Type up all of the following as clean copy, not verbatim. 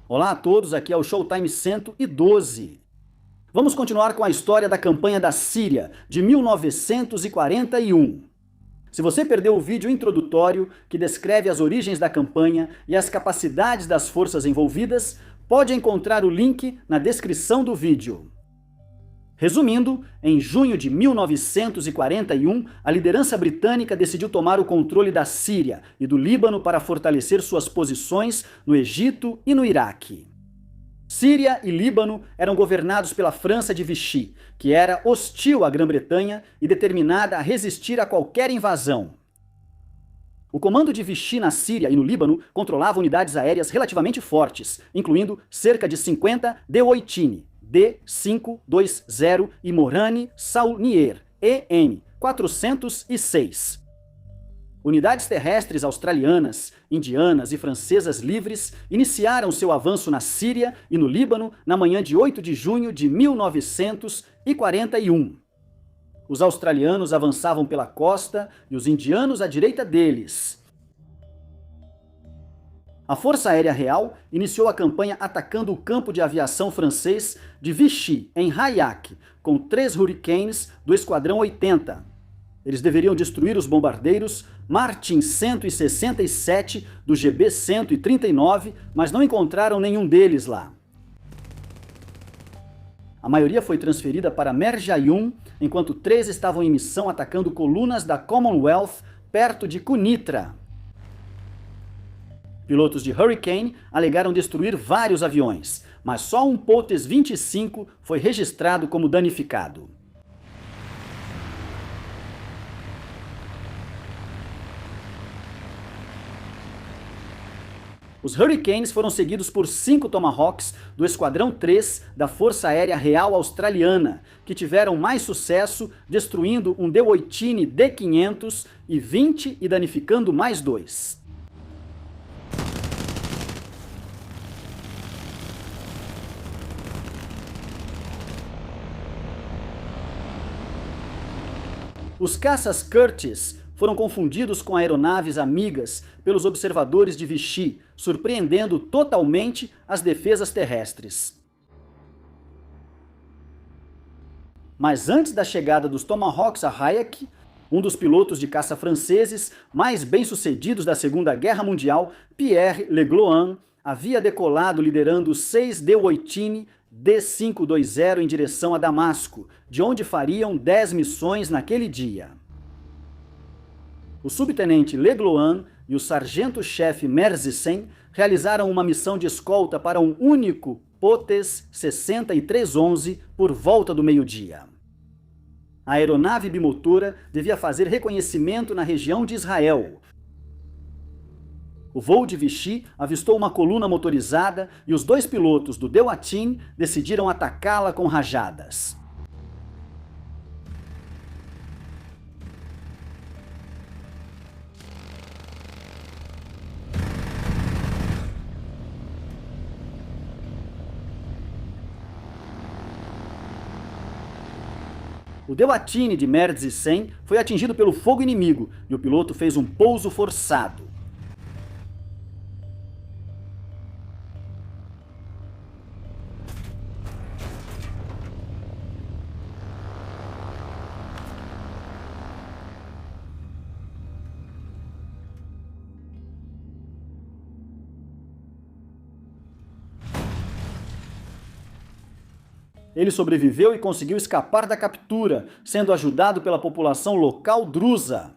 Olá a todos, aqui é o Showtime 112. Vamos continuar com a história da campanha da Síria, de 1941. Se você perdeu o vídeo introdutório, que descreve as origens da campanha e as capacidades das forças envolvidas, pode encontrar o link na descrição do vídeo. Resumindo, em junho de 1941, a liderança britânica decidiu tomar o controle da Síria e do Líbano para fortalecer suas posições no Egito e no Iraque. Síria e Líbano eram governados pela França de Vichy, que era hostil à Grã-Bretanha e determinada a resistir a qualquer invasão. O comando de Vichy na Síria e no Líbano controlava unidades aéreas relativamente fortes, incluindo cerca de 50 D-8, D-520 e Morane Saulnier, EM-406. Unidades terrestres australianas, indianas e francesas livres iniciaram seu avanço na Síria e no Líbano na manhã de 8 de junho de 1941. Os australianos avançavam pela costa e os indianos à direita deles. A Força Aérea Real iniciou a campanha atacando o campo de aviação francês de Vichy, em Hayak, com 3 Hurricanes do Esquadrão 80. Eles deveriam destruir os bombardeiros Martin 167 do GB 139, mas não encontraram nenhum deles lá. A maioria foi transferida para Merjayum, enquanto 3 estavam em missão atacando colunas da Commonwealth perto de Quneitra. Pilotos de Hurricane alegaram destruir vários aviões, mas só um Potes 25 foi registrado como danificado. Os Hurricanes foram seguidos por 5 Tomahawks do Esquadrão 3 da Força Aérea Real Australiana, que tiveram mais sucesso, destruindo um D-8 D-500 e 20 e danificando mais 2. Os caças Curtiss foram confundidos com aeronaves amigas pelos observadores de Vichy, surpreendendo totalmente as defesas terrestres. Mas antes da chegada dos Tomahawks a Hayak, um dos pilotos de caça franceses mais bem-sucedidos da Segunda Guerra Mundial, Pierre Legloan, havia decolado liderando 6 D-8 D-520 em direção a Damasco, de onde fariam 10 missões naquele dia. O subtenente Legloan e o sargento-chefe Merzisen realizaram uma missão de escolta para um único Potes 6311 por volta do meio-dia. A aeronave bimotora devia fazer reconhecimento na região de Israel. O voo de Vichy avistou uma coluna motorizada e os 2 pilotos do Dewatin decidiram atacá-la com rajadas. O Dewatin de Merzisen foi atingido pelo fogo inimigo e o piloto fez um pouso forçado. Ele sobreviveu e conseguiu escapar da captura, sendo ajudado pela população local drusa.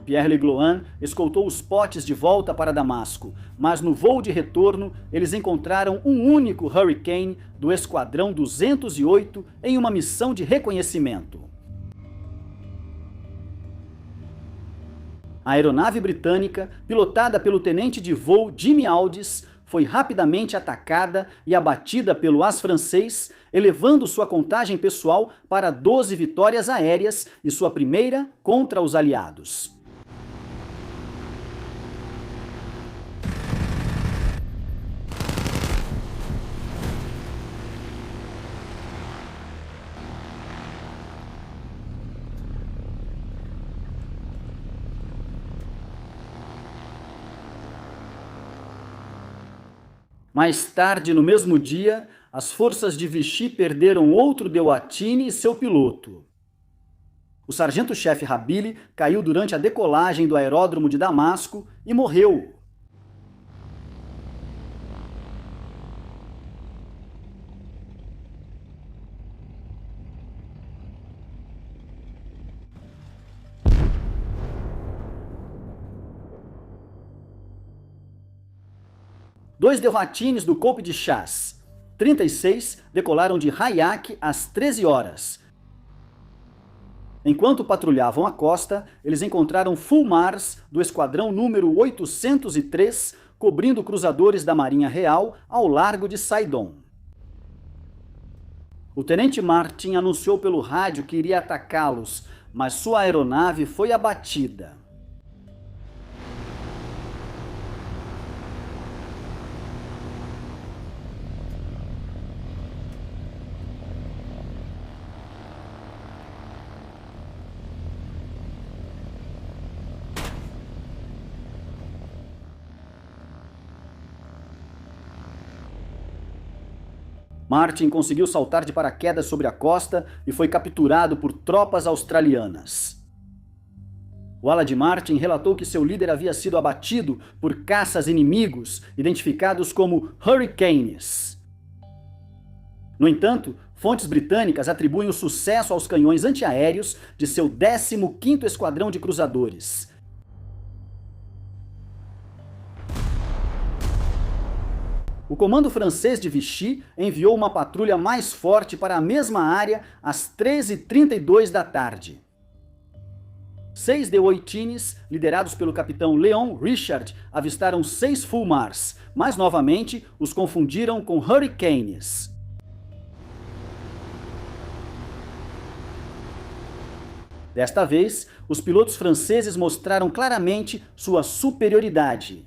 Pierre Legloan escoltou os Potes de volta para Damasco, mas no voo de retorno eles encontraram um único Hurricane do Esquadrão 208 em uma missão de reconhecimento. A aeronave britânica, pilotada pelo tenente de voo Jimmy Aldis, foi rapidamente atacada e abatida pelo as francês, elevando sua contagem pessoal para 12 vitórias aéreas e sua primeira contra os aliados. Mais tarde, no mesmo dia, as forças de Vichy perderam outro Deoatini e seu piloto. O sargento-chefe Rabili caiu durante a decolagem do aeródromo de Damasco e morreu. Dois Deoatines do Golpe de Chasse, 36, decolaram de Hayak às 13 horas. Enquanto patrulhavam a costa, eles encontraram Fulmars do esquadrão número 803, cobrindo cruzadores da Marinha Real ao largo de Saidon. O tenente Martin anunciou pelo rádio que iria atacá-los, mas sua aeronave foi abatida. Martin conseguiu saltar de paraquedas sobre a costa e foi capturado por tropas australianas. O ala de Martin relatou que seu líder havia sido abatido por caças inimigos, identificados como Hurricanes. No entanto, fontes britânicas atribuem o sucesso aos canhões antiaéreos de seu 15º Esquadrão de Cruzadores. O comando francês de Vichy enviou uma patrulha mais forte para a mesma área às 13h32 da tarde. 6 Deoatines, liderados pelo capitão Leon Richard, avistaram 6 Fulmars, mas novamente os confundiram com Hurricanes. Desta vez, os pilotos franceses mostraram claramente sua superioridade.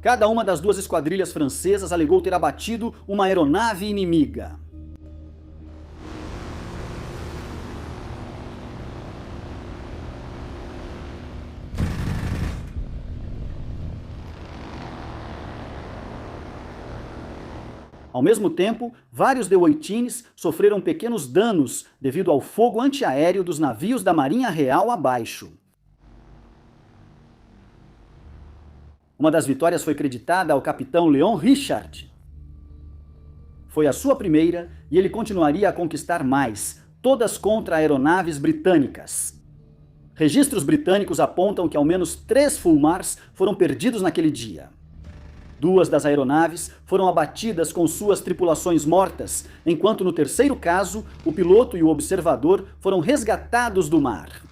Cada uma das duas esquadrilhas francesas alegou ter abatido uma aeronave inimiga. Ao mesmo tempo, vários Deoatines sofreram pequenos danos devido ao fogo antiaéreo dos navios da Marinha Real abaixo. Uma das vitórias foi creditada ao capitão Leon Richard. Foi a sua primeira e ele continuaria a conquistar mais, todas contra aeronaves britânicas. Registros britânicos apontam que ao menos 3 Fulmars foram perdidos naquele dia. 2 das aeronaves foram abatidas com suas tripulações mortas, enquanto no terceiro caso, o piloto e o observador foram resgatados do mar.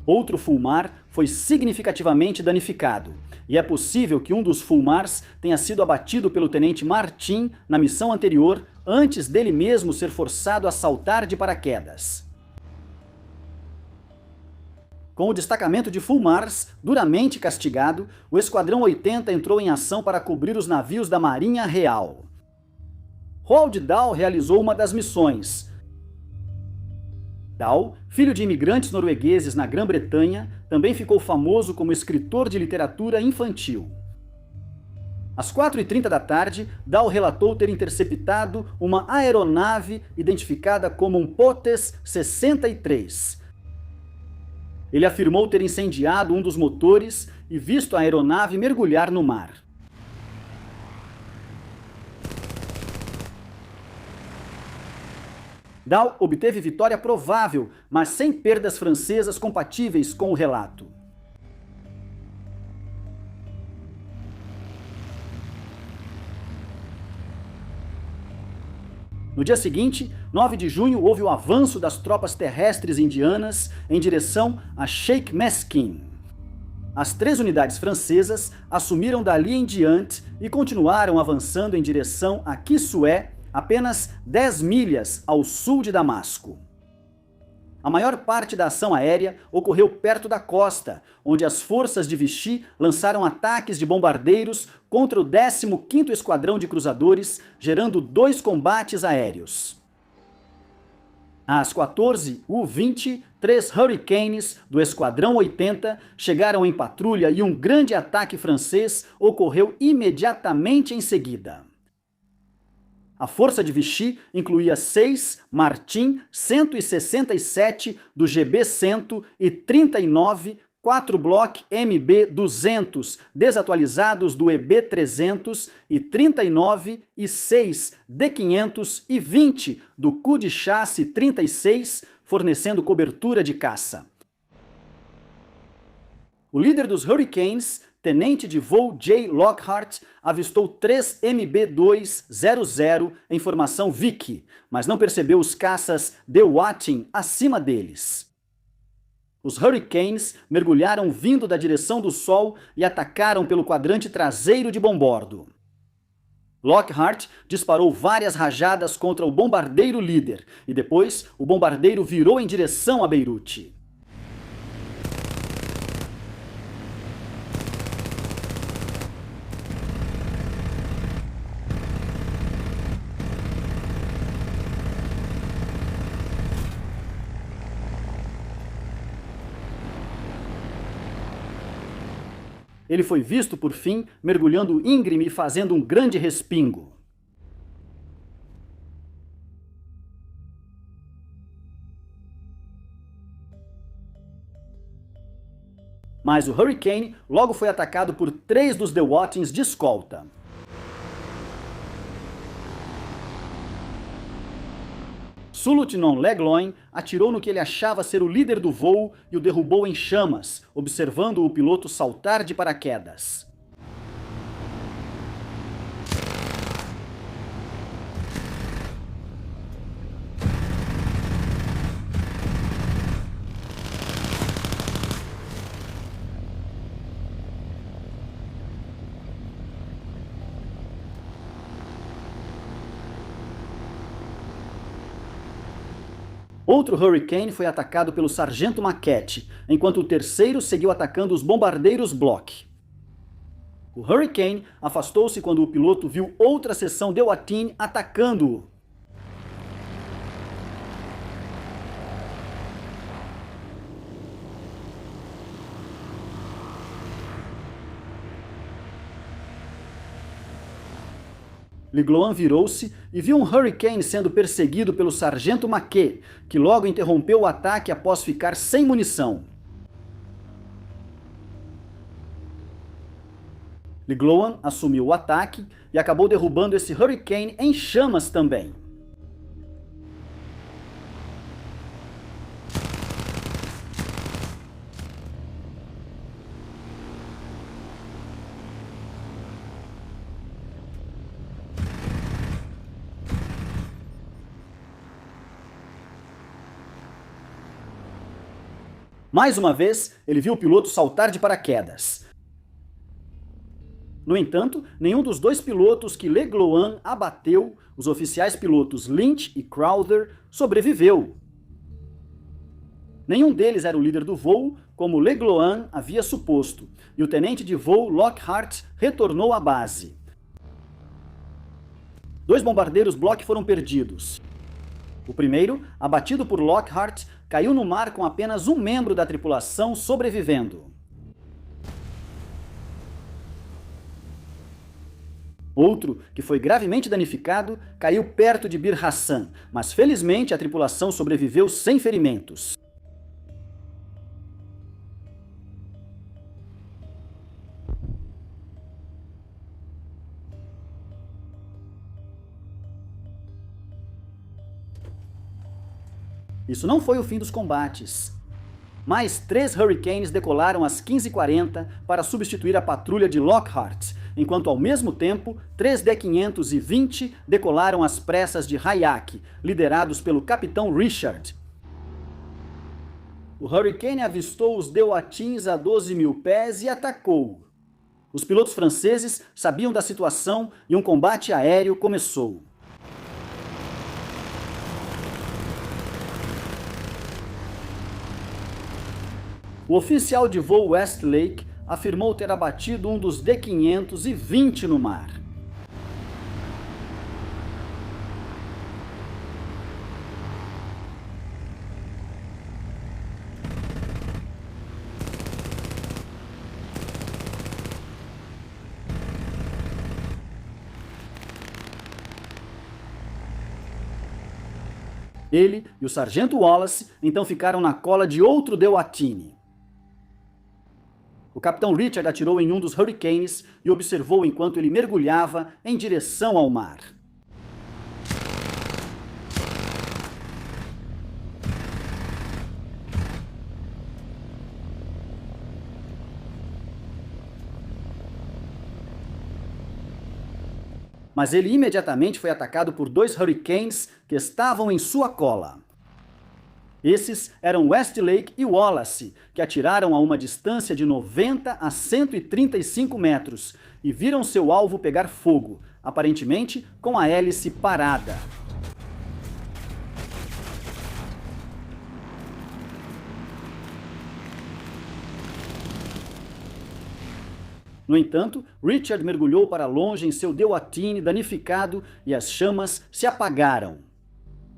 Outro Fulmar foi significativamente danificado, e é possível que um dos Fulmars tenha sido abatido pelo tenente Martin na missão anterior, antes dele mesmo ser forçado a saltar de paraquedas. Com o destacamento de Fulmars duramente castigado, o Esquadrão 80 entrou em ação para cobrir os navios da Marinha Real. Roald Dahl realizou uma das missões. Dahl, filho de imigrantes noruegueses na Grã-Bretanha, também ficou famoso como escritor de literatura infantil. Às 4h30 da tarde, Dahl relatou ter interceptado uma aeronave identificada como um Potes 63. Ele afirmou ter incendiado um dos motores e visto a aeronave mergulhar no mar. Dahl obteve vitória provável, mas sem perdas francesas compatíveis com o relato. No dia seguinte, 9 de junho, houve o avanço das tropas terrestres indianas em direção a Sheikh Meskin. As 3 unidades francesas assumiram dali em diante e continuaram avançando em direção a Kisweh, apenas 10 milhas ao sul de Damasco. A maior parte da ação aérea ocorreu perto da costa, onde as forças de Vichy lançaram ataques de bombardeiros contra o 15º Esquadrão de Cruzadores, gerando 2 combates aéreos. Às 14h20, 3 Hurricanes do Esquadrão 80 chegaram em patrulha e um grande ataque francês ocorreu imediatamente em seguida. A força de Vichy incluía 6 Martin 167 do GB-100 e 39 4 Block MB-200 desatualizados do EB-300 e 39 e 6 D-500 e 20 do Coup de Chasse 36, fornecendo cobertura de caça. O líder dos Hurricanes, tenente de voo J. Lockhart, avistou 3 MB-200 em formação Vicky, mas não percebeu os caças Dewatin acima deles. Os Hurricanes mergulharam vindo da direção do Sol e atacaram pelo quadrante traseiro de bombordo. Lockhart disparou várias rajadas contra o bombardeiro líder e depois o bombardeiro virou em direção a Beirute. Ele foi visto, por fim, mergulhando íngreme e fazendo um grande respingo. Mas o Hurricane logo foi atacado por 3 dos Dewatins de escolta. Sulutinon Legloin atirou no que ele achava ser o líder do voo e o derrubou em chamas, observando o piloto saltar de paraquedas. Outro Hurricane foi atacado pelo Sargento Maquette, enquanto o terceiro seguiu atacando os bombardeiros Block. O Hurricane afastou-se quando o piloto viu outra seção Dewatin atacando-o. Legloin virou-se e viu um Hurricane sendo perseguido pelo Sargento Maquet, que logo interrompeu o ataque após ficar sem munição. Legloin assumiu o ataque e acabou derrubando esse Hurricane em chamas também. Mais uma vez, ele viu o piloto saltar de paraquedas. No entanto, nenhum dos 2 pilotos que Legloin abateu, os oficiais pilotos Lynch e Crowther, sobreviveu. Nenhum deles era o líder do voo, como Legloin havia suposto, e o tenente de voo Lockhart retornou à base. 2 bombardeiros Block foram perdidos. O primeiro, abatido por Lockhart, caiu no mar com apenas um membro da tripulação sobrevivendo. Outro, que foi gravemente danificado, caiu perto de Bir Hassan, mas felizmente a tripulação sobreviveu sem ferimentos. Isso não foi o fim dos combates. Mais 3 Hurricanes decolaram às 15h40 para substituir a patrulha de Lockhart, enquanto ao mesmo tempo 3 D-500 e 20 decolaram às pressas de Hayak, liderados pelo capitão Richard. O Hurricane avistou os Dewatins a 12.000 pés e atacou. Os pilotos franceses sabiam da situação e um combate aéreo começou. O oficial de voo Westlake afirmou ter abatido um dos D-500 e 20 no mar. Ele e o sargento Wallace então ficaram na cola de outro Dewatini. O capitão Richard atirou em um dos Hurricanes e observou enquanto ele mergulhava em direção ao mar. Mas ele imediatamente foi atacado por 2 Hurricanes que estavam em sua cola. Esses eram Westlake e Wallace, que atiraram a uma distância de 90 a 135 metros e viram seu alvo pegar fogo, aparentemente com a hélice parada. No entanto, Richard mergulhou para longe em seu Dewatini danificado e as chamas se apagaram.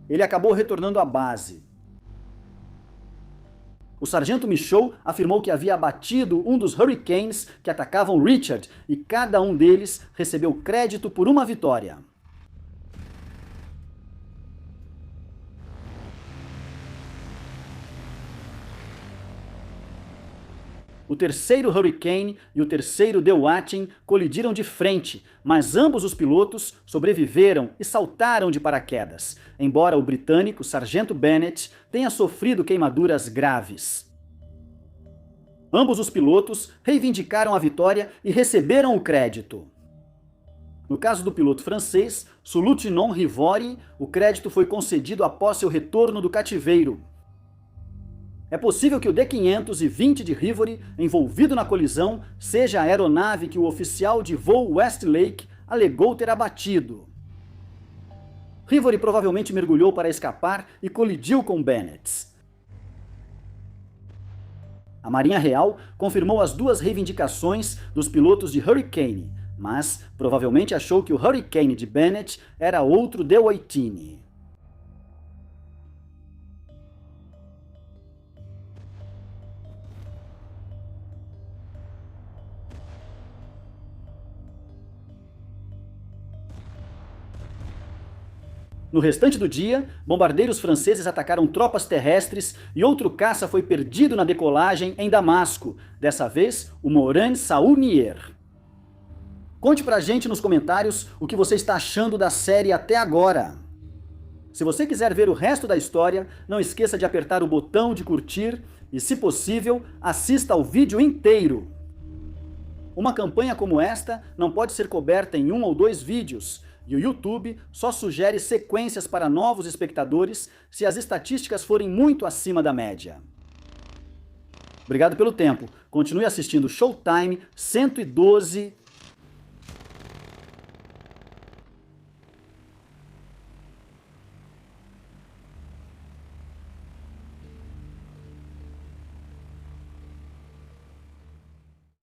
Ele acabou retornando à base. O sargento Michaud afirmou que havia abatido um dos Hurricanes que atacavam Richard e cada um deles recebeu crédito por uma vitória. O terceiro Hurricane e o terceiro Dewatini colidiram de frente, mas ambos os pilotos sobreviveram e saltaram de paraquedas, embora o britânico Sargento Bennett tenha sofrido queimaduras graves. Ambos os pilotos reivindicaram a vitória e receberam o crédito. No caso do piloto francês, Lieutenant Rivori, o crédito foi concedido após seu retorno do cativeiro. É possível que o D-520 de Rivori, envolvido na colisão, seja a aeronave que o oficial de voo Westlake alegou ter abatido. Rivori provavelmente mergulhou para escapar e colidiu com Bennett. A Marinha Real confirmou as 2 reivindicações dos pilotos de Hurricane, mas provavelmente achou que o Hurricane de Bennett era outro Dewatini. No restante do dia, bombardeiros franceses atacaram tropas terrestres e outro caça foi perdido na decolagem em Damasco, dessa vez o Morane Saounier. Conte pra gente nos comentários o que você está achando da série até agora. Se você quiser ver o resto da história, não esqueça de apertar o botão de curtir e, se possível, assista ao vídeo inteiro. Uma campanha como esta não pode ser coberta em 1 ou 2 vídeos, e o YouTube só sugere sequências para novos espectadores se as estatísticas forem muito acima da média. Obrigado pelo tempo. Continue assistindo Showtime 112